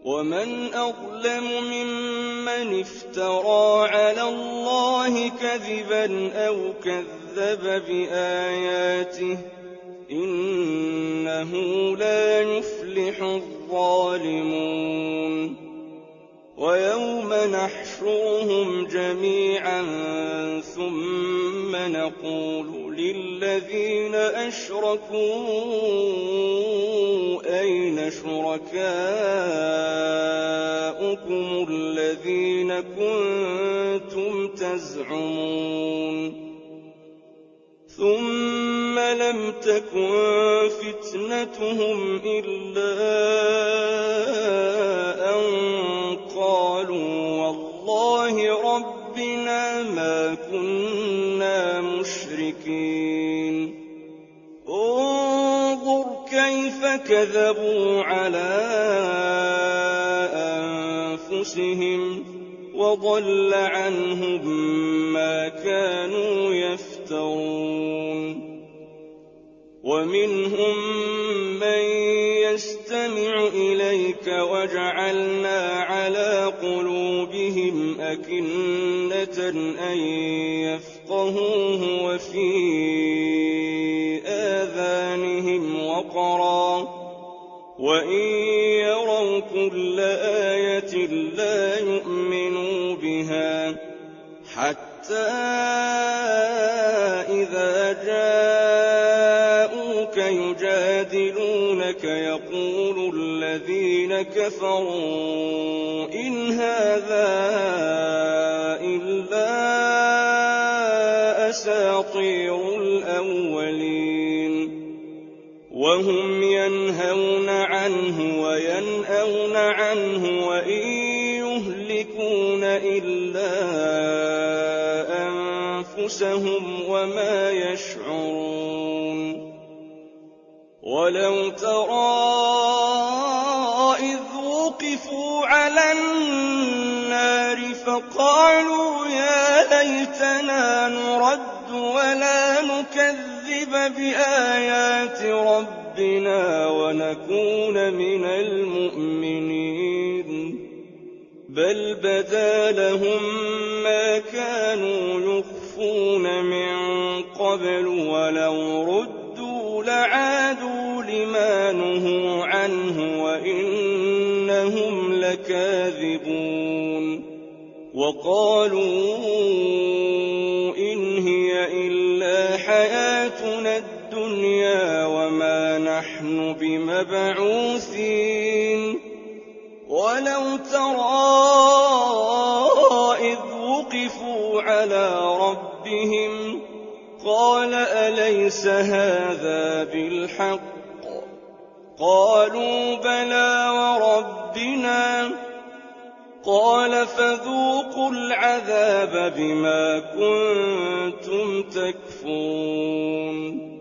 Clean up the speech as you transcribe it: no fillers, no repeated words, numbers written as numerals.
ومن أظلم ممن افترى على الله كذبا أو كذب بآياته إنه لا يفلح الظالمون ويوم نحشرهم جميعا ثم نقول للذين أشركوا أين شركاؤكم الذين كنتم تزعمون ثم لم تكن فتنتهم إلا أن قالوا والله ربنا ما كنا مشركين انظر كيف كذبوا على أنفسهم وضل عنهم ما كانوا يفترون ومنهم من يستمع إليك وجعلنا على قلوبهم أكنة أن يفقهوه وفي آذانهم وقرا وإن يروا كل آية لا يؤمنوا بها حتى إذا جاءوك يجادلونك يقول الذين كفروا إن هذا إلا أساطير الأولين وهم ينهون عنه وينأون عنه وإن يهلكون إلا أنفسهم وما يشعرون ولو ترى إذ وقفوا على النار فقالوا يا ليتنا نرد ولا نكذب بآيات ربنا ونكون من المؤمنين بل بدا لهم ما كانوا يخفون من قبل ولو ردوا لعادوا لما نهوا عنه وإنهم لكاذبون وقالوا إن هي إلا حياتنا الدنيا وما نحن بمبعوثين ولو ترى إذ وقفوا على ربهم قال أليس هذا بالحق قالوا بلى وربنا قال فذوقوا العذاب بما كنتم تكفرون